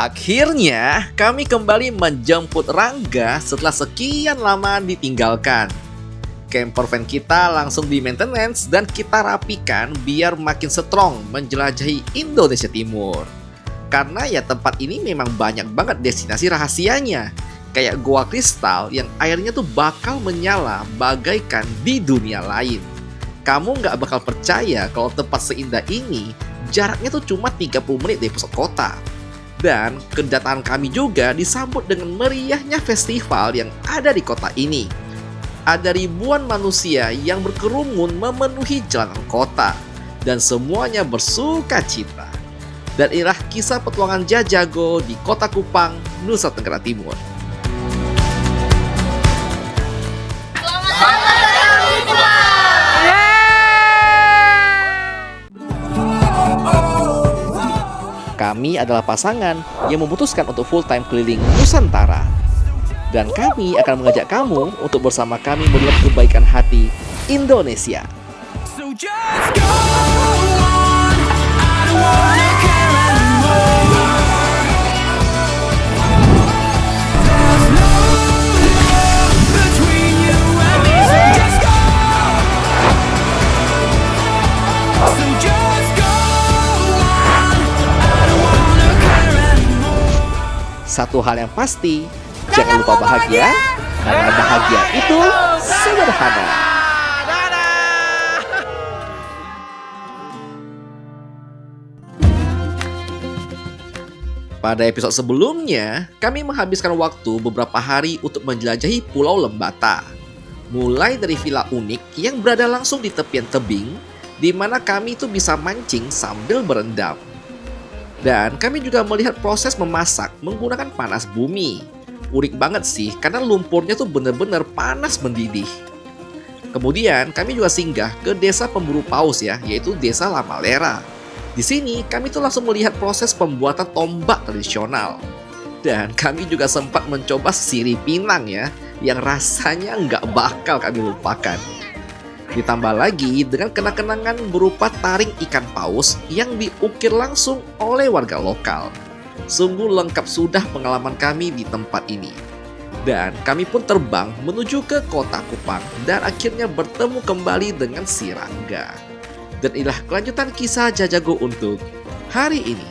Akhirnya, kami kembali menjemput Rangga setelah sekian lama ditinggalkan. Camper van kita langsung di maintenance dan kita rapikan biar makin strong menjelajahi Indonesia Timur. Karena ya tempat ini memang banyak banget destinasi rahasianya. Kayak gua kristal yang airnya tuh bakal menyala bagaikan di dunia lain. Kamu nggak bakal percaya kalau tempat seindah ini jaraknya tuh cuma 30 menit dari pusat kota. Dan kedatangan kami juga disambut dengan meriahnya festival yang ada di kota ini. Ada ribuan manusia yang berkerumun memenuhi jalanan kota. Dan semuanya bersuka cita. Dan inilah kisah petualangan Jajago di Kota Kupang, Nusa Tenggara Timur. Kami adalah pasangan yang memutuskan untuk full-time keliling Nusantara. Dan kami akan mengajak kamu untuk bersama kami melihat kebaikan hati Indonesia. Satu hal yang pasti, jangan lupa bahagia, karena bahagia itu sederhana. Pada episode sebelumnya, kami menghabiskan waktu beberapa hari untuk menjelajahi Pulau Lembata. Mulai dari villa unik yang berada langsung di tepian tebing, di mana kami itu bisa mancing sambil berendam. Dan kami juga melihat proses memasak menggunakan panas bumi. Unik banget sih, karena lumpurnya tuh bener-bener panas mendidih. Kemudian kami juga singgah ke desa pemburu paus ya, yaitu desa Lamalera. Di sini kami tuh langsung melihat proses pembuatan tombak tradisional. Dan kami juga sempat mencoba sirih pinang ya, yang rasanya nggak bakal kami lupakan. Ditambah lagi dengan kenang-kenangan berupa taring ikan paus yang diukir langsung oleh warga lokal. Sungguh lengkap sudah pengalaman kami di tempat ini. Dan kami pun terbang menuju ke kota Kupang dan akhirnya bertemu kembali dengan si Rangga. Dan inilah kelanjutan kisah Jajago untuk hari ini.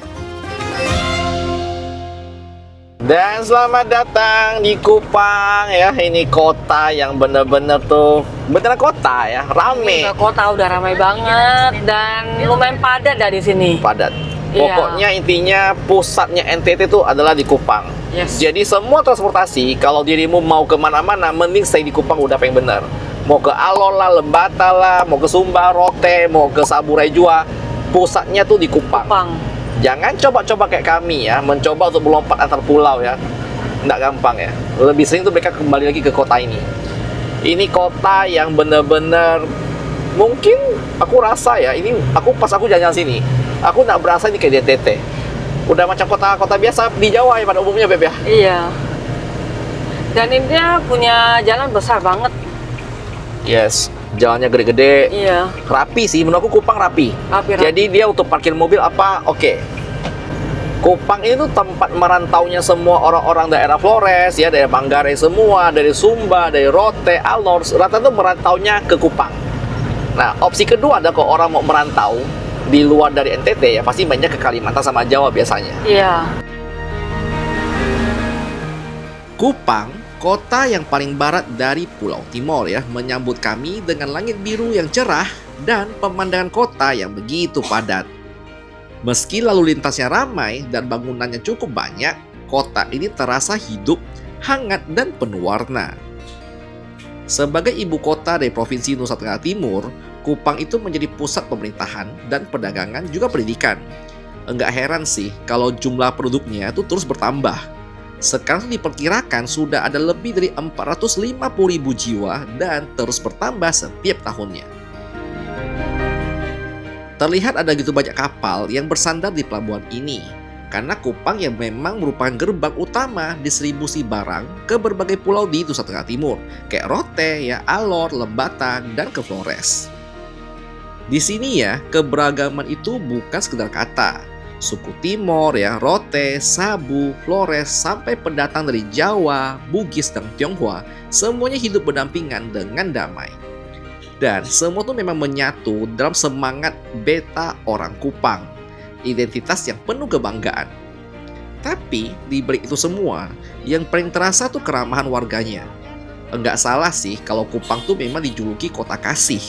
Dan selamat datang di Kupang ya. Ini kota yang bener-bener tuh beneran kota ya, rame. Kota udah ramai banget dan lumayan padat dari sini. Padat. Pokoknya intinya pusatnya NTT itu adalah di Kupang. Yes. Jadi semua transportasi kalau dirimu mau kemana-mana mending stay di Kupang udah paling bener. Mau ke Alor lah, Lembata lah, mau ke Sumba, Rote, mau ke Saburai Jua, pusatnya tuh di Kupang. Jangan coba-coba kayak kami ya, mencoba untuk melompat antar pulau ya. Nggak gampang ya. Lebih sering tuh mereka kembali lagi ke kota ini. Ini kota yang bener-bener mungkin aku rasa ya, ini pas aku jalan sini, aku nggak berasa ini kayak di NTT. Udah macam kota-kota biasa di Jawa ya pada umumnya Beb ya. Iya. Dan India punya jalan besar banget. Yes, jalannya gede-gede. Iya. Rapi sih, menurut aku Kupang rapi. Rapi. Jadi dia untuk parkir mobil apa, oke. Kupang ini tuh tempat merantaunya semua orang-orang daerah Flores ya, dari Manggarai semua, dari Sumba, dari Rote, Alor, rata-rata tuh merantaunya ke Kupang. Nah, opsi kedua ada kalau orang mau merantau di luar dari NTT ya, pasti banyak ke Kalimantan sama Jawa biasanya. Iya. Kupang, kota yang paling barat dari Pulau Timor ya, menyambut kami dengan langit biru yang cerah dan pemandangan kota yang begitu padat. Meski lalu lintasnya ramai dan bangunannya cukup banyak, kota ini terasa hidup, hangat, dan penuh warna. Sebagai ibu kota dari Provinsi Nusa Tenggara Timur, Kupang itu menjadi pusat pemerintahan dan perdagangan juga pendidikan. Enggak heran sih kalau jumlah penduduknya itu terus bertambah. Sekarang diperkirakan sudah ada lebih dari 450.000 jiwa dan terus bertambah setiap tahunnya. Terlihat ada gitu banyak kapal yang bersandar di pelabuhan ini, karena Kupang yang memang merupakan gerbang utama distribusi barang ke berbagai pulau di Nusa Tenggara Timur, kayak Rote, ya, Alor, Lembata, dan ke Flores. Di sini ya, keberagaman itu bukan sekedar kata. Suku Timor ya, Rote, Sabu, Flores, sampai pendatang dari Jawa, Bugis, dan Tionghoa, semuanya hidup berdampingan dengan damai. Dan semua tuh memang menyatu dalam semangat beta orang Kupang, identitas yang penuh kebanggaan. Tapi di balik itu semua, yang paling terasa tuh keramahan warganya. Enggak salah sih kalau Kupang tuh memang dijuluki kota kasih,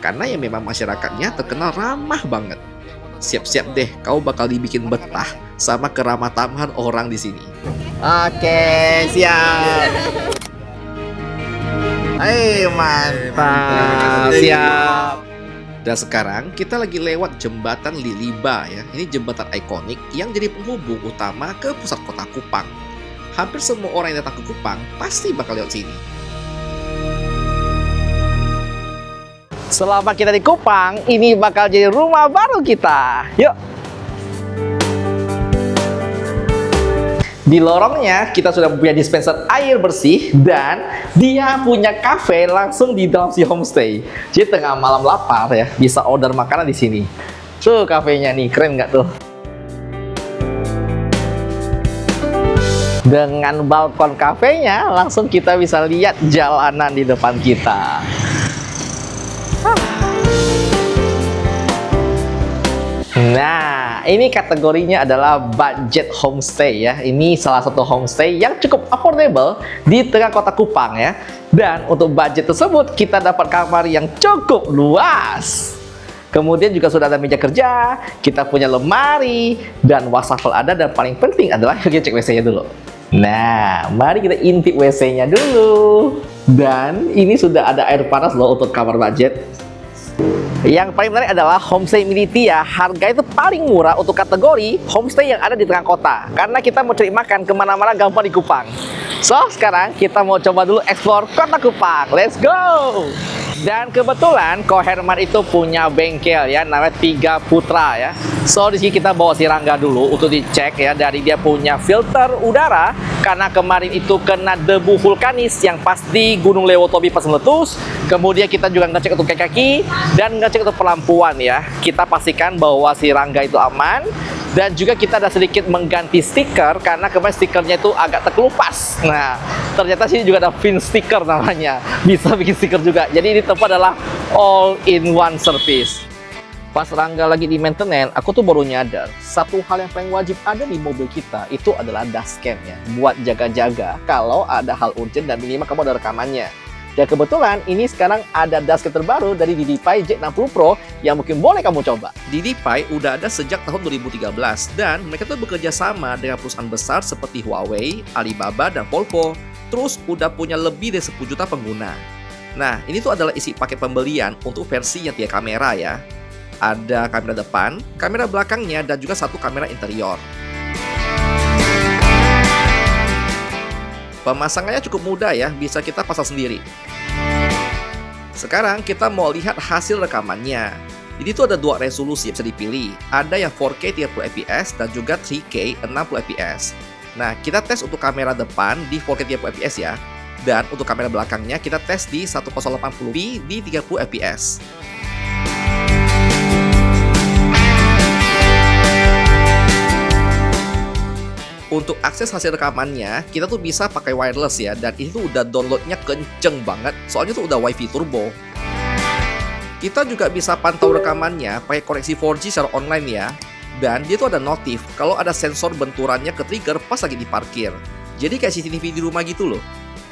karena ya memang masyarakatnya terkenal ramah banget. Siap-siap deh, kau bakal dibikin betah sama keramah tamahan orang di sini. Oke, siap. Mantap. Siap. Dan sekarang kita lagi lewat jembatan Liliba ya. Ini jembatan ikonik yang jadi penghubung utama ke pusat kota Kupang. Hampir semua orang yang datang ke Kupang pasti bakal lewat sini. Selama kita di Kupang, ini bakal jadi rumah baru kita. Yuk. Di lorongnya kita sudah punya dispenser air bersih dan dia punya cafe langsung di dalam si homestay. Jadi tengah malam lapar ya, bisa order makanan di sini. Tuh kafenya nih, keren nggak tuh? Dengan balkon kafenya, langsung kita bisa lihat jalanan di depan kita. Nah, ini kategorinya adalah budget homestay ya. Ini salah satu homestay yang cukup affordable di tengah kota Kupang ya. Dan untuk budget tersebut kita dapat kamar yang cukup luas. Kemudian juga sudah ada meja kerja, kita punya lemari, dan wastafel ada, dan paling penting adalah kita cek WC-nya dulu. Nah, mari kita intip WC-nya dulu. Dan ini sudah ada air panas loh untuk kamar budget. Yang paling menarik adalah homestay Militi ya. Harga itu paling murah untuk kategori homestay yang ada di tengah kota. Karena kita mau cari makan kemana-mana gampang di Kupang. So, sekarang kita mau coba dulu explore kota Kupang. Let's go! Dan kebetulan Ko Herman itu punya bengkel ya, namanya Tiga Putra ya. So di sini kita bawa si Rangga dulu untuk dicek ya, dari dia punya filter udara karena kemarin itu kena debu vulkanis yang pas di Gunung Lewotobi pas meletus. Kemudian kita juga ngecek untuk kaki dan ngecek untuk pelampuan ya. Kita pastikan bahwa si Rangga itu aman. Dan juga kita ada sedikit mengganti stiker karena kemarin stikernya itu agak terkelupas. Nah, ternyata sini juga ada fin stiker namanya. Bisa bikin stiker juga. Jadi ini tempat adalah all-in-one service. Pas Rangga lagi di maintenance, aku tuh baru nyadar satu hal yang paling wajib ada di mobil kita itu adalah dashcam ya. Buat jaga-jaga kalau ada hal urgent dan minimal kamu ada rekamannya. Dan kebetulan ini sekarang ada dashcam terbaru dari DiDi-Pi Z60 Pro yang mungkin boleh kamu coba. DiDi-Pi udah ada sejak tahun 2013 dan mereka tuh bekerja sama dengan perusahaan besar seperti Huawei, Alibaba, dan Volvo. Terus udah punya lebih dari 10 juta pengguna. Nah, ini tuh adalah isi paket pembelian untuk versi yang 3 kamera ya. Ada kamera depan, kamera belakangnya, dan juga satu kamera interior. Pemasangannya cukup mudah ya, bisa kita pasang sendiri. Sekarang kita mau lihat hasil rekamannya. Jadi itu ada 2 resolusi yang bisa dipilih. Ada yang 4K 30 fps dan juga 3K 60 fps. Nah, kita tes untuk kamera depan di 4K 30 fps ya. Dan untuk kamera belakangnya kita tes di 1080p di 30 fps. Untuk akses hasil rekamannya, kita tuh bisa pakai wireless ya, dan itu udah downloadnya kenceng banget, soalnya tuh udah wifi turbo. Kita juga bisa pantau rekamannya pakai koneksi 4G secara online ya, dan dia tuh ada notif kalau ada sensor benturannya ke trigger pas lagi diparkir. Jadi kayak CCTV di rumah gitu loh.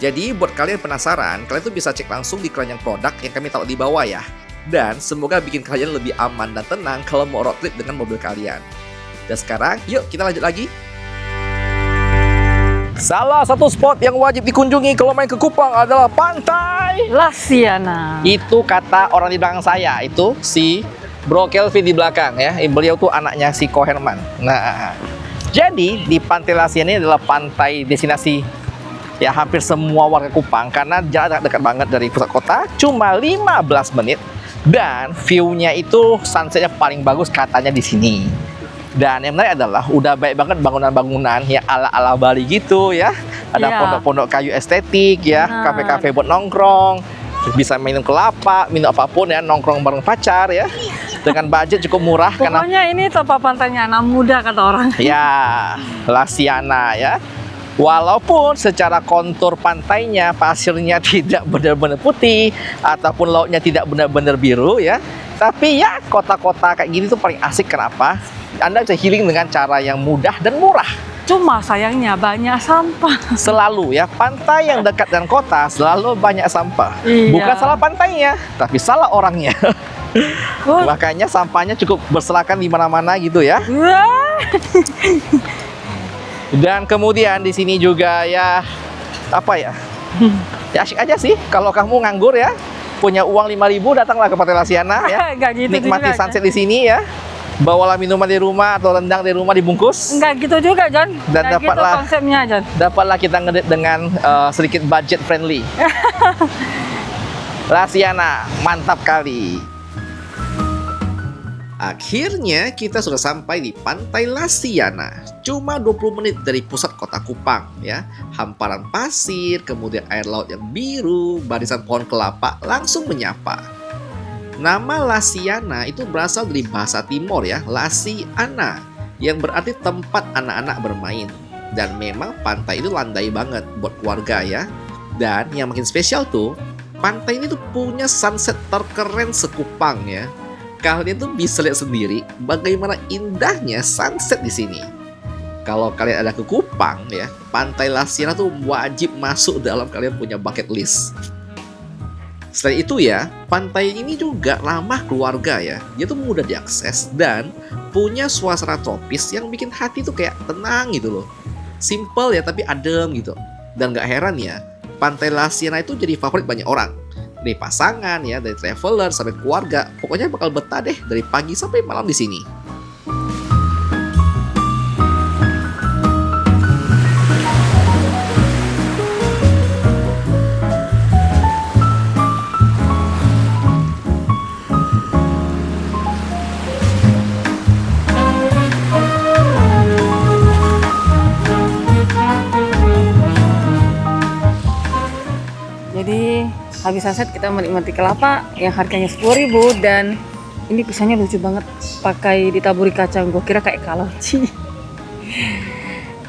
Jadi buat kalian penasaran, kalian tuh bisa cek langsung di keranjang produk yang kami taruh di bawah ya. Dan semoga bikin kalian lebih aman dan tenang kalau mau road trip dengan mobil kalian. Dan sekarang, yuk kita lanjut lagi. Salah satu spot yang wajib dikunjungi kalau main ke Kupang adalah Pantai Lasiana. Itu kata orang di belakang saya, itu si Bro Kelvin di belakang ya. Beliau tuh anaknya si Ko Herman. Nah, jadi di Pantai Lasiana ini adalah pantai destinasi ya hampir semua warga Kupang karena jarak dekat banget dari pusat kota, cuma 15 menit. Dan view-nya itu sunsetnya paling bagus katanya di sini. Dan yang menarik adalah udah baik banget bangunan-bangunan ya ala-ala Bali gitu ya. Ada Iya. pondok-pondok kayu estetik ya, Benar. kafe-kafe buat nongkrong. Bisa minum kelapa, minum apapun ya, nongkrong bareng pacar ya. dengan budget cukup murah karena Pokoknya ini tempat pantainya anak muda kata orang. ya Lasiana ya. Walaupun secara kontur pantainya pasirnya tidak benar-benar putih ataupun lautnya tidak benar-benar biru ya, tapi ya kota-kota kayak gini tuh paling asik. Kenapa? Anda bisa healing dengan cara yang mudah dan murah. Cuma sayangnya banyak sampah. Selalu ya, pantai yang dekat dengan kota selalu banyak sampah. Iya. Bukan salah pantainya, tapi salah orangnya. Oh. Makanya sampahnya cukup berserakan di mana-mana gitu ya. Wah. Dan kemudian di sini juga ya apa ya? Ya asik aja sih kalau kamu nganggur ya. Punya uang 5.000 datanglah ke Pantai Lasiana ya. Enggak gitu Nikmati juga, sunset di sini ya. Bawalah minuman di rumah atau rendang di rumah dibungkus. Enggak gitu juga, John. Dan Enggak gitu dapatlah- konsepnya, John. Dapatlah kita ngedit dengan sedikit budget friendly. Lasiana, mantap kali. Akhirnya kita sudah sampai di Pantai Lasiana. Cuma 20 menit dari pusat kota Kupang ya. Hamparan pasir, kemudian air laut yang biru, barisan pohon kelapa langsung menyapa. Nama Lasiana itu berasal dari bahasa Timor ya, Lasiana, yang berarti tempat anak-anak bermain. Dan memang pantai itu landai banget buat keluarga ya. Dan yang makin spesial tuh, pantai ini tuh punya sunset terkeren sekupang ya. Kalian tuh bisa lihat sendiri bagaimana indahnya sunset di sini. Kalau kalian ada ke Kupang ya, Pantai Lasiana tuh wajib masuk dalam kalian punya bucket list. Selain itu ya, pantai ini juga ramah keluarga ya. Dia tuh mudah diakses dan punya suasana tropis yang bikin hati tuh kayak tenang gitu loh. Simple ya tapi adem gitu. Dan gak heran ya, Pantai Lasiana itu jadi favorit banyak orang. Dari pasangan ya, dari traveler sampai keluarga, pokoknya bakal betah deh dari pagi sampai malam di sini. Jadi habis sunset kita menikmati kelapa yang harganya 10.000 dan ini pisangnya lucu banget, pakai ditaburi kacang. Gue kira kayak kalonci.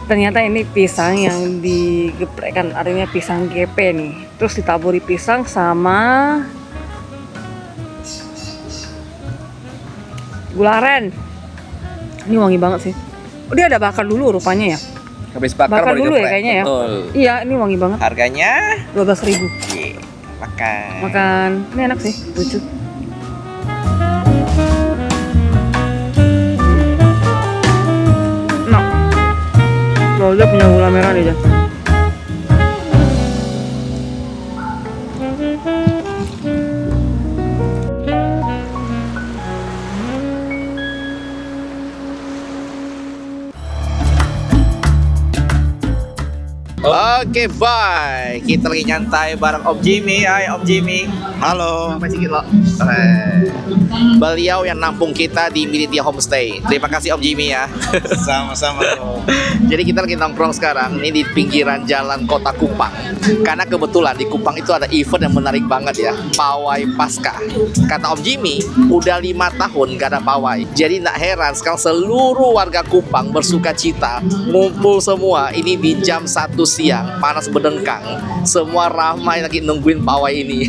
Ternyata ini pisang yang digeprekkan, artinya pisang GP nih. Terus ditaburi pisang sama gula aren. Ini wangi banget sih. Oh, dia ada bakar dulu rupanya ya. Habis Bakar dulu ya kayaknya ya. Iya, ini wangi banget. Harganya 12.000. makan. Makan. Ini enak sih, lucu. Enak. Kalau dia punya gula merah deh, Jan. Oke, bye. Kita lagi nyantai bareng Om Jimmy. Hai Om Jimmy. Halo. Sampai sedikit loh. Beliau yang nampung kita di Militia Homestay. Terima kasih Om Jimmy ya. Sama-sama. Jadi kita lagi nongkrong sekarang ini di pinggiran jalan Kota Kupang. Karena kebetulan di Kupang itu ada event yang menarik banget ya, Pawai Paskah. Kata Om Jimmy, udah 5 tahun gak ada pawai. Jadi gak heran sekarang seluruh warga Kupang bersuka cita, ngumpul semua ini di jam 1 siang, panas berdengkang. Semua ramai lagi nungguin pawai ini.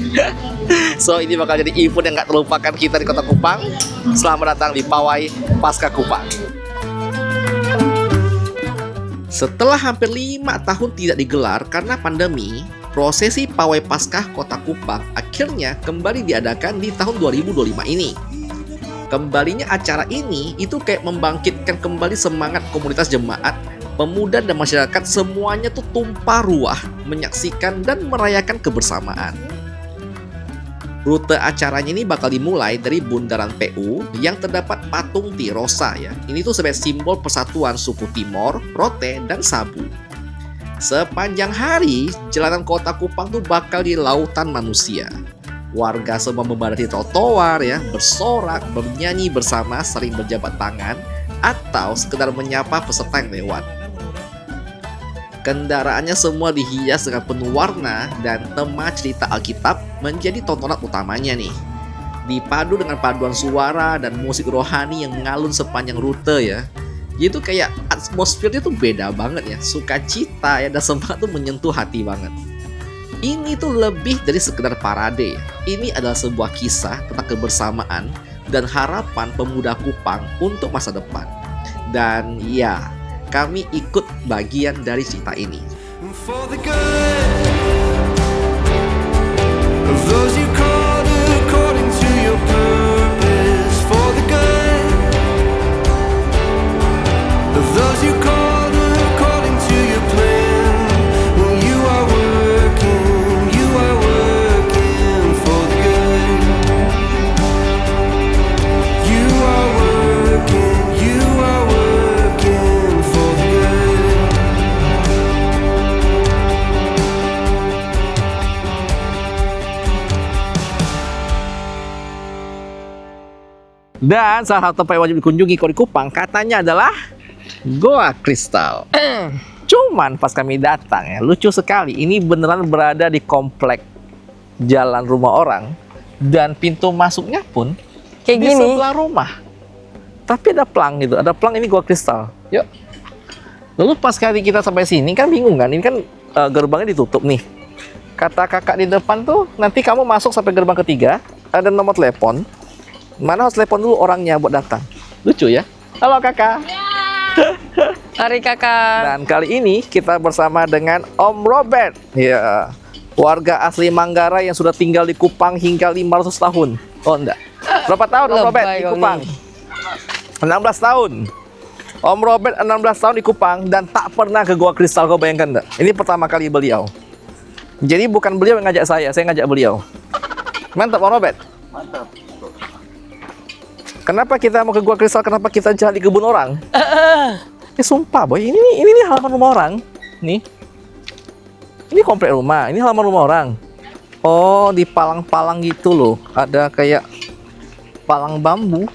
So ini bakal jadi event yang gak terlupakan kita di Kota Kupang. Selamat datang di Pawai Paskah Kupang. Setelah hampir 5 tahun tidak digelar karena pandemi, prosesi Pawai Paskah Kota Kupang akhirnya kembali diadakan di tahun 2025 ini. Kembalinya acara ini itu kayak membangkitkan kembali semangat komunitas jemaat, pemuda dan masyarakat, semuanya tuh tumpah ruah menyaksikan dan merayakan kebersamaan. Rute acaranya ini bakal dimulai dari Bundaran PU yang terdapat patung Tirosa ya. Ini tuh sebagai simbol persatuan suku Timor, Rote, dan Sabu. Sepanjang hari, jalanan kota Kupang tuh bakal di lautan manusia. Warga semua membadati trotoar ya, bersorak, bernyanyi bersama, sering berjabat tangan, atau sekedar menyapa peserta yang lewat. Kendaraannya semua dihias dengan penuh warna dan tema cerita Alkitab menjadi tontonan utamanya nih. Dipadu dengan paduan suara dan musik rohani yang mengalun sepanjang rute ya. Jadi tuh kayak atmosfernya tuh beda banget ya. Sukacita ya dan semangat tuh menyentuh hati banget. Ini tuh lebih dari sekedar parade ya. Ini adalah sebuah kisah tentang kebersamaan dan harapan pemuda Kupang untuk masa depan. Dan ya, kami ikut bagian dari cerita ini. For the good of those you called according to your purpose. For the good of those you called according to your plan. Well, you are working for the good. You are working for the good. Dan salah satu tempat yang wajib dikunjungi kalau di Kupang katanya adalah Goa Kristal. Cuman pas kami datang ya, lucu sekali. Ini beneran berada di komplek jalan rumah orang dan pintu masuknya pun Kayak di gini. sebelah rumah. Tapi ada plang gitu, ada plang ini Goa Kristal. Yuk. Lalu pas kali kita sampai sini kan bingung kan, ini kan gerbangnya ditutup nih. Kata kakak di depan tuh, nanti kamu masuk sampai gerbang ketiga, ada nomor telepon. Mana harus telepon dulu orangnya buat datang. Lucu ya. Halo kakak. Hari kakak. Dan kali ini kita bersama dengan Om Robert. Ya, warga asli Manggarai yang sudah tinggal di Kupang hingga 500 tahun. Oh enggak. Berapa tahun Om Robert Lebay di kau Kupang? nih. 16 tahun. Om Robert 16 tahun di Kupang dan tak pernah ke Goa Kristal, kau bayangkan enggak? Ini pertama kali beliau. Jadi bukan beliau yang ngajak saya ngajak beliau. Mantap Om Robert. Mantap. Kenapa kita mau ke Goa Kristal? Kenapa kita jalan di kebun orang? Sumpah boy, ini halaman rumah orang. Nih. Ini komplek rumah, ini halaman rumah orang. Oh, di palang-palang gitu loh. Ada kayak palang bambu.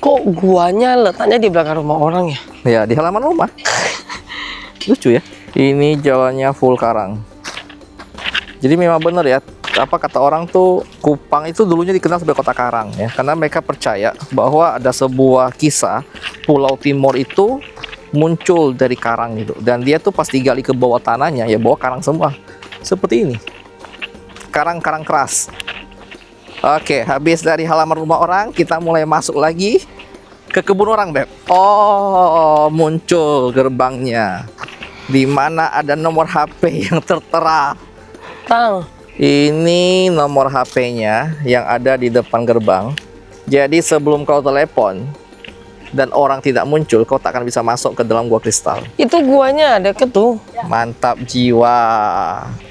Kok guanya letaknya di belakang rumah orang ya? Ya, di halaman rumah. Lucu ya. Ini jalannya full karang. Jadi memang benar ya, apa kata orang tuh, Kupang itu dulunya dikenal sebagai kota karang ya, karena mereka percaya bahwa ada sebuah kisah Pulau Timor itu muncul dari karang gitu, dan dia tuh pas digali ke bawah tanahnya ya bawah karang semua seperti ini, karang-karang keras. Oke, habis dari halaman rumah orang kita mulai masuk lagi ke kebun orang Beb. Oh, muncul gerbangnya di mana ada nomor HP yang tertera. Tang, Ini nomor HP-nya yang ada di depan gerbang. Jadi sebelum kau telepon dan orang tidak muncul, kau tak akan bisa masuk ke dalam Goa Kristal. itu guanya ada tuh. Mantap jiwa.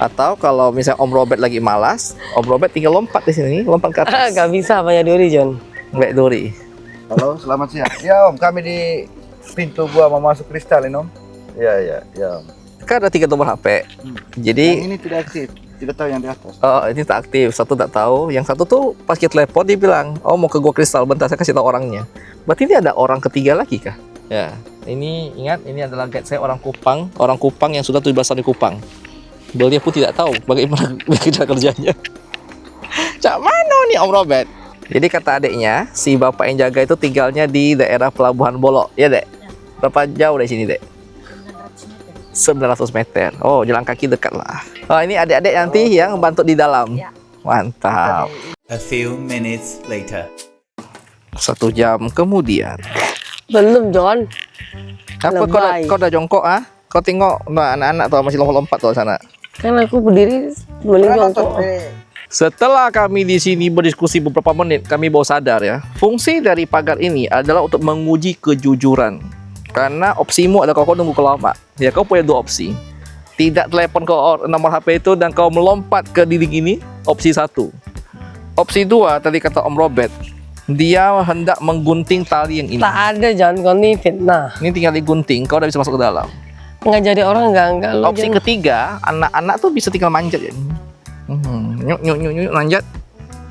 Atau kalau misalnya Om Robert lagi malas, Om Robert tinggal lompat di sini, lompat ke atas. Gak bisa banyak duri John. Baik Dori. Halo, selamat siang. Ya Om, kami di pintu gua mau masuk kristal ini Om. Ya Om. Kan ada 3 nomor HP. Yang Jadi ini tidak aktif, tidak tahu yang di atas. oh, ini tak aktif, satu tak tahu. Yang satu tuh pas kita telepon dia bilang, oh mau ke Goa Kristal, bentar saya kasih tahu orangnya. Berarti ini ada orang ketiga lagi kah? Ya, ini ingat ini adalah guide saya orang Kupang yang sudah 17 tahun di Kupang. Beliau pun tidak tahu bagaimana kerja kerjanya. Cak mana nih Om Robert? Jadi kata adiknya, si bapak yang jaga itu tinggalnya di daerah Pelabuhan Bolok, ya dek? Berapa jauh dari sini dek? 900 meter. Oh, jalan kaki dekat lah. Oh, ini adik-adik nanti yang bantu di dalam. Mantap. A few minutes later. 1 jam kemudian. Belum John. Apa Lebay. kau udah jongkok ah? Kau tengok nah, anak-anak tuh masih lompat-lompat tuh sana. Kan aku berdiri mending jongkok. Setelah kami di sini berdiskusi beberapa menit, kami baru sadar ya. Fungsi dari pagar ini adalah untuk menguji kejujuran. Karena opsimu adalah kau nunggu lama. Ya kau punya 2 opsi. Tidak telepon ke nomor HP itu dan kau melompat ke dinding ini, opsi 1. Opsi 2 tadi kata Om Robert, dia hendak menggunting tali yang ini. Tak ada John, kau ini fitnah. Ini tinggal digunting, kau udah bisa masuk ke dalam. Nggak jadi orang enggak lu Opsi John. ketiga, anak-anak tuh bisa tinggal manjat ya. Nyuk manjat.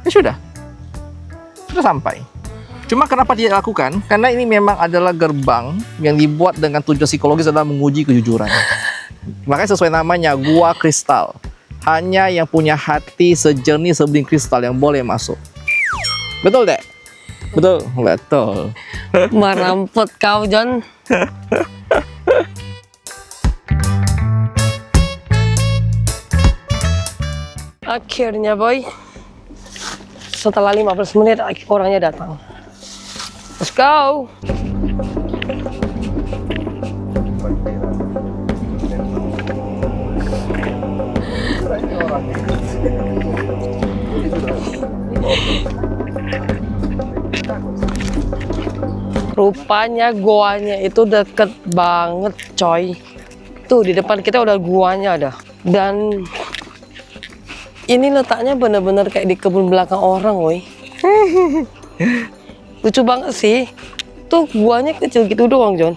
Ya sudah sampai. Cuma kenapa tidak lakukan? Karena ini memang adalah gerbang yang dibuat dengan tujuan psikologis adalah menguji kejujuran. Makanya sesuai namanya Goa Kristal. hanya yang punya hati sejernih sebening kristal yang boleh masuk. Betul, Dek? Betul, betul. Merampok kau, John. Akhirnya, boy. Setelah 15 menit, orangnya datang. Let's go. Rupanya guanya itu deket banget, coy. Tuh di depan kita udah guanya ada. Dan ini letaknya bener-bener kayak di kebun belakang orang, woi. Lucu banget sih. Tuh guanya kecil gitu doang, John.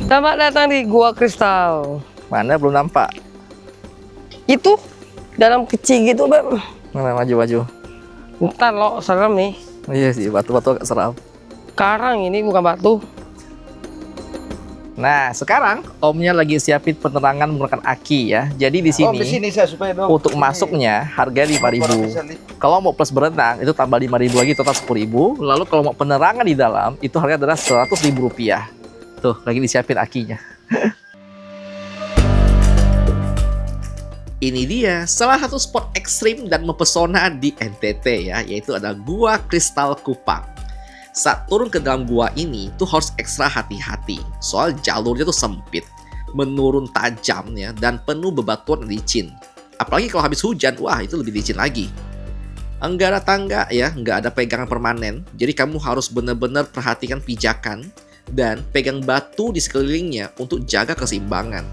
Selamat datang di Gua Kristal. Mana belum nampak? Itu dalam kecil gitu, Bang. Mana maju-maju. Ntar lo serem nih. Iya sih, batu-batu agak seram. Karang ini bukan batu. Nah, sekarang Omnya lagi siapin penerangan menggunakan aki ya. Jadi di Om, di sini sini saya supaya dong. untuk masuknya harga 5.000. Kalau mau plus berenang itu tambah 5.000 lagi, total 10.000. Lalu kalau mau penerangan di dalam itu harga adalah 100.000 rupiah. Tuh, lagi disiapin akinya. Ini dia salah satu spot ekstrim dan mempesona di NTT ya, yaitu ada Gua Kristal Kupang. Saat turun ke dalam gua ini tuh harus ekstra hati-hati, soal jalurnya tuh sempit, menurun tajam ya, dan penuh bebatuan dan licin. Apalagi kalau habis hujan, wah itu lebih licin lagi. Enggak ada tangga ya, enggak ada pegangan permanen, jadi kamu harus benar-benar perhatikan pijakan dan pegang batu di sekelilingnya untuk jaga keseimbangan.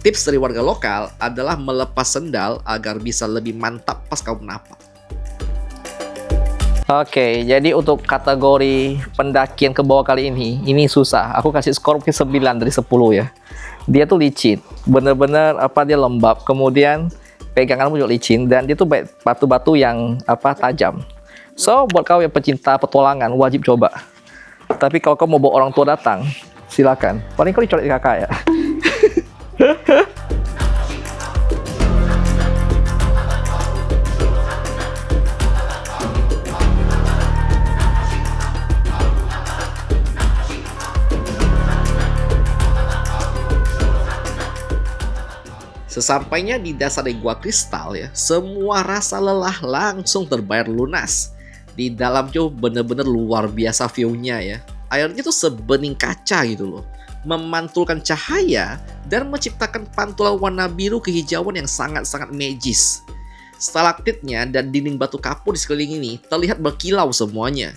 Tips dari warga lokal adalah melepas sendal agar bisa lebih mantap pas kamu menapak. Oke, jadi untuk kategori pendakian ke bawah kali ini susah. Aku kasih skor mungkin 9 dari 10 ya. Dia tuh licin, bener-bener dia lembab. Kemudian pegangan juga licin dan dia tuh batu-batu yang tajam. So buat kau yang pecinta petualangan wajib coba. Tapi kalau kau mau bawa orang tua datang, silakan. Paling kau dicoret di kakak ya. Sesampainya di dasar dari Gua Kristal ya, semua rasa lelah langsung terbayar lunas. Di dalam tuh bener-bener luar biasa view-nya ya. Airnya tuh sebening kaca gitu loh, memantulkan cahaya dan menciptakan pantulan warna biru kehijauan yang sangat-sangat magis. Stalaktitnya dan dinding batu kapur di sekeliling ini terlihat berkilau semuanya,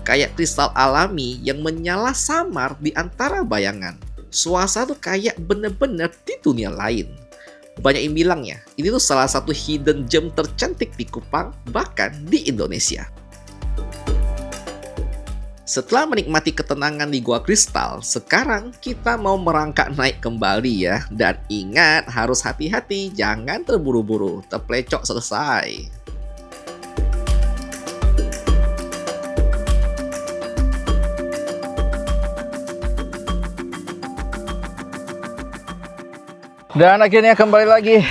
kayak kristal alami yang menyala samar di antara bayangan. Suasana tuh kayak bener-bener di dunia lain. Banyak yang bilang ya, ini tuh salah satu hidden gem tercantik di Kupang, bahkan di Indonesia. Setelah menikmati ketenangan di Gua Kristal, sekarang kita mau merangkak naik kembali ya. Dan ingat, harus hati-hati, jangan terburu-buru, terplecok selesai. Dan akhirnya kembali lagi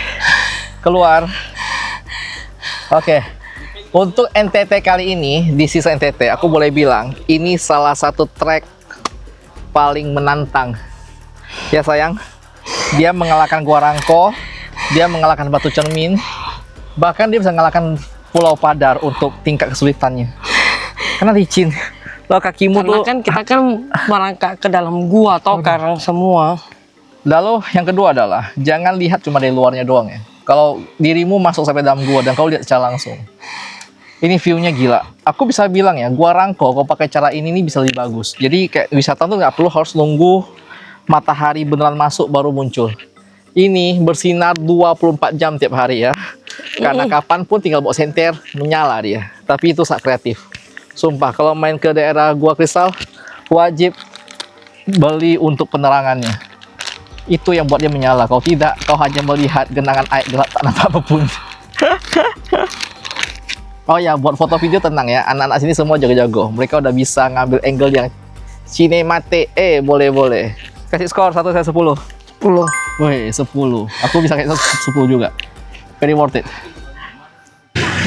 keluar. Oke. Untuk NTT kali ini, di sisa NTT, aku boleh bilang ini salah satu trek paling menantang. Ya sayang, dia mengalahkan Gua Rangko, dia mengalahkan Batu Cermin, bahkan dia bisa mengalahkan Pulau Padar untuk tingkat kesulitannya. Karena licin. Lo kakimu Karena tuh. kan kita kan merangkak ke dalam gua atau karang semua. Lalu yang kedua adalah jangan lihat cuma dari luarnya doang ya. Kalau dirimu masuk sampai dalam gua dan kau lihat secara langsung, ini view-nya gila. Aku bisa bilang ya, Gua Rangko kalau pakai cara ini bisa lebih bagus. Jadi kayak wisata tuh nggak perlu harus nunggu matahari beneran masuk baru muncul. Ini bersinar 24 jam tiap hari ya. Karena kapanpun tinggal bawa senter menyala dia. Tapi itu sangat kreatif. Sumpah kalau main ke daerah Gua Kristal wajib beli untuk penerangannya. Itu yang buat dia menyala. Kalau tidak, kau hanya melihat genangan air gelap tak nampak apapun. Oh ya, buat foto video tenang ya. Anak-anak sini semua jago-jago. Mereka udah bisa ngambil angle yang cinematic. Boleh-boleh. Kasih skor 1/10. 10. Wih, 10. Aku bisa kayak 10 juga. Very worth it.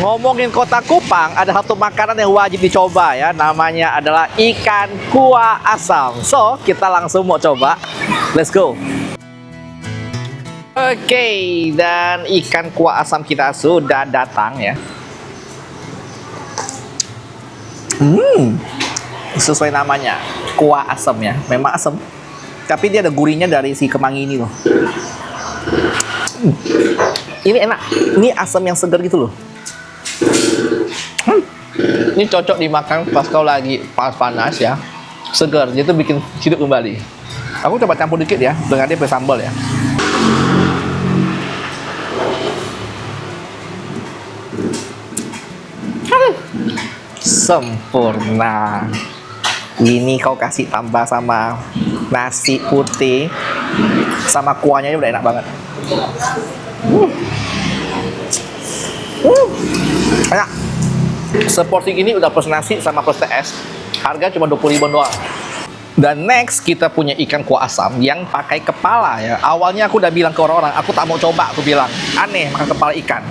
Ngomongin kota Kupang, ada satu makanan yang wajib dicoba ya. Namanya adalah ikan kuah asam. So, kita langsung mau coba. Let's go. Oke, dan ikan kuah asam kita sudah datang ya. Sesuai namanya, kuah asam ya. Memang asam. Tapi dia ada gurihnya dari si kemangi ini loh. Ini enak. Ini asam yang segar gitu loh. Ini cocok dimakan pas kau lagi panas ya. Segar, dia tuh bikin hidup kembali. Aku coba campur dikit ya, dengan dia pakai sambal ya. Sempurna. Ini kau kasih tambah sama nasi putih sama kuahnya udah enak banget. Enak. Seporsi ini udah plus nasi sama plus TS. Harga cuma 20.000 doang. Dan next kita punya ikan kuah asam yang pakai kepala ya. Awalnya aku udah bilang ke orang-orang, aku tak mau coba, aku bilang aneh makan kepala ikan.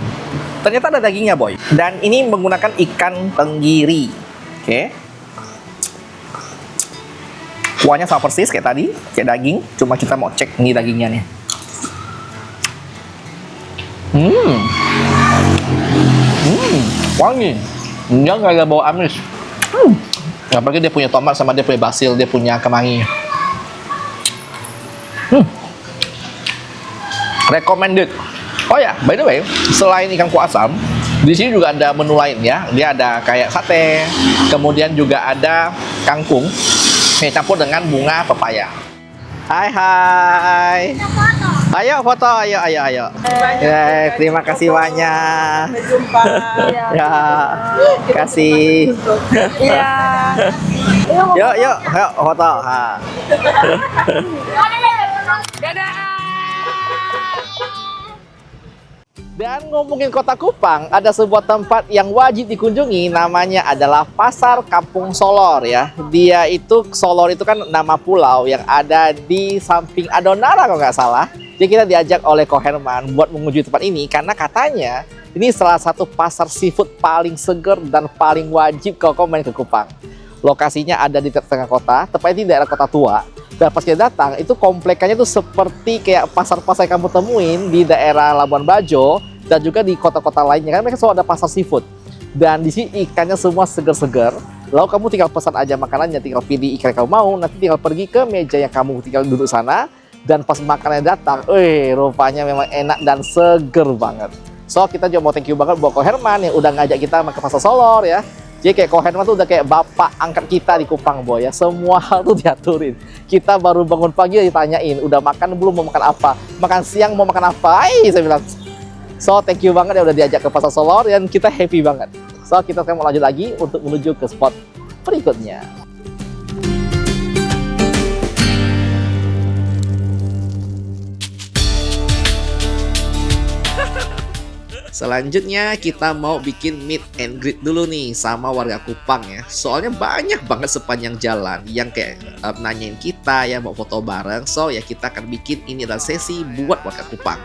Ternyata ada dagingnya boy. Dan ini menggunakan ikan tenggiri. Oke. Kuahnya sama persis kayak tadi, kayak daging. Cuma kita mau cek nih dagingnya nih. Wangi. Dia nggak ada bau amis. Apalagi dia punya tomat sama dia punya basil, dia punya kemangi. Recommended. Oh ya, by the way, selain ikan kuah asam, di sini juga ada menu lain ya. Dia ada kayak sate, kemudian juga ada kangkung, campur dengan bunga pepaya. Hai. Ayo foto, ayo. Ya, terima kasih banyak. Sampai jumpa. Ya, kasih. Iya. Yuk, foto. Ha. Dan ngomongin kota Kupang, ada sebuah tempat yang wajib dikunjungi, namanya adalah Pasar Kampung Solor ya. Dia itu, Solor itu kan nama pulau yang ada di samping Adonara kalau nggak salah. Jadi kita diajak oleh Ko Herman buat mengunjungi tempat ini karena katanya ini salah satu pasar seafood paling seger dan paling wajib kalau kau main ke Kupang. Lokasinya ada di tengah kota, tepatnya di daerah Kota Tua. Dan pas kita datang, itu komplekannya tuh seperti kayak pasar-pasar yang kamu temuin di daerah Labuan Bajo dan juga di kota-kota lainnya. Kan mereka selalu ada pasar seafood. Dan di sini ikannya semua segar-segar. Lalu kamu tinggal pesan aja makanannya, tinggal pilih ikan yang kamu mau, nanti tinggal pergi ke meja yang kamu tinggal duduk sana. Dan pas makanannya datang, rupanya memang enak dan seger banget. So, kita juga mau thank you banget buat Ko Herman yang udah ngajak kita ke Pasar Solor ya. Jadi kayak Ko Herman tuh udah kayak bapak angkat kita di Kupang boy ya. Semua hal tuh diaturin. Kita baru bangun pagi ditanyain, udah makan belum, mau makan apa? Makan siang mau makan apa? Saya bilang. So thank you banget ya udah diajak ke Pasar Solor dan kita happy banget. So kita sekarang mau lanjut lagi untuk menuju ke spot berikutnya. Selanjutnya kita mau bikin meet and greet dulu nih sama warga Kupang ya. Soalnya banyak banget sepanjang jalan yang kayak nanyain kita ya mau foto bareng. So ya kita akan bikin ini adalah sesi buat warga Kupang.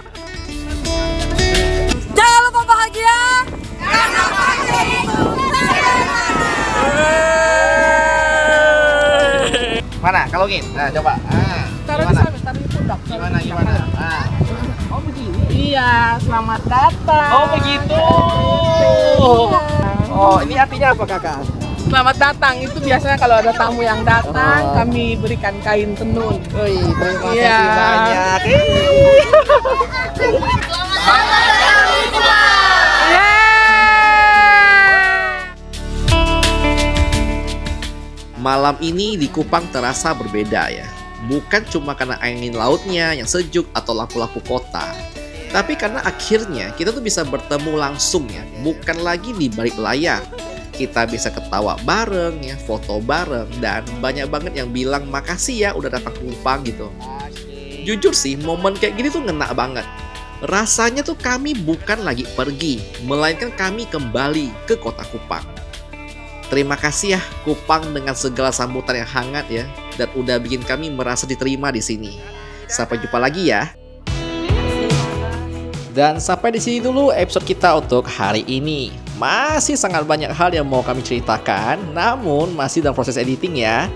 Jangan lupa bahagia. Karena bahagia itu Mana? Kalungin. Nah, coba. taruh di sana, taruh di pundak. Gimana? Oh begini. Iya, selamat datang. Oh begitu. Oh ini artinya apa kakak? Selamat datang, itu biasanya kalau ada tamu yang datang, kami berikan kain tenun. Terima kasih Iya. banyak. Malam ini di Kupang terasa berbeda ya. Bukan cuma karena angin lautnya yang sejuk atau lampu-lampu kota. Tapi karena akhirnya kita tuh bisa bertemu langsung ya. Bukan lagi di balik layar. Kita bisa ketawa bareng ya, foto bareng. Dan banyak banget yang bilang makasih ya udah datang ke Kupang gitu. Jujur sih, momen kayak gini tuh ngena banget. Rasanya tuh kami bukan lagi pergi, melainkan kami kembali ke kota Kupang. Terima kasih ya Kupang dengan segala sambutan yang hangat ya, dan udah bikin kami merasa diterima di sini. Sampai jumpa lagi ya. Dan sampai di sini dulu episode kita untuk hari ini. Masih sangat banyak hal yang mau kami ceritakan, namun masih dalam proses editing ya.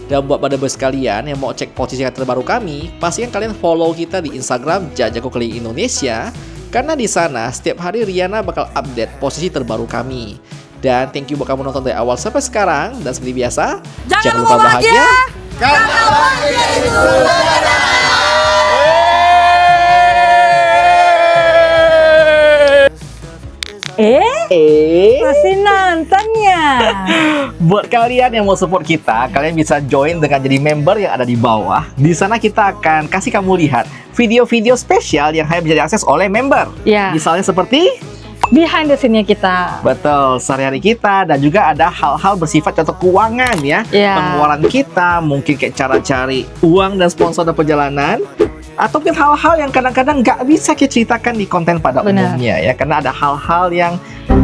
Dan buat pada bos kalian yang mau cek posisi terbaru kami, pastikan kalian follow kita di Instagram Jajago Keliling Indonesia, karena di sana setiap hari Riana bakal update posisi terbaru kami. Dan thank you buat kamu nonton dari awal sampai sekarang. Dan seperti biasa, jangan lupa bahagia. Masih nonton ya? Buat kalian yang mau support kita, kalian bisa join dengan jadi member yang ada di bawah. Di sana kita akan kasih kamu lihat video-video spesial yang hanya bisa diakses oleh member. Ya. Misalnya seperti Behind the scene-nya kita. betul, sehari-hari kita, dan juga ada hal-hal bersifat contoh keuangan ya. Ya. Pengeluaran kita, mungkin kayak cara cari uang dan sponsor dan perjalanan. Atau mungkin hal-hal yang kadang-kadang nggak bisa kita ceritakan di konten pada Benar. umumnya ya. Karena ada hal-hal yang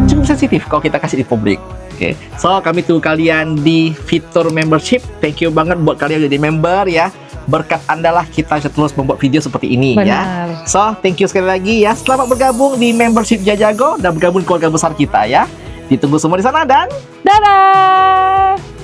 cukup sensitif kalau kita kasih di publik. Oke, so kami tunggu kalian di fitur membership. Thank you banget buat kalian yang jadi member ya. Berkat Anda lah kita bisa terus membuat video seperti ini ya. Benar. So, thank you sekali lagi ya. Selamat bergabung di membership Jajago dan bergabung di keluarga besar kita ya. Ditunggu semua di sana dan Dadah!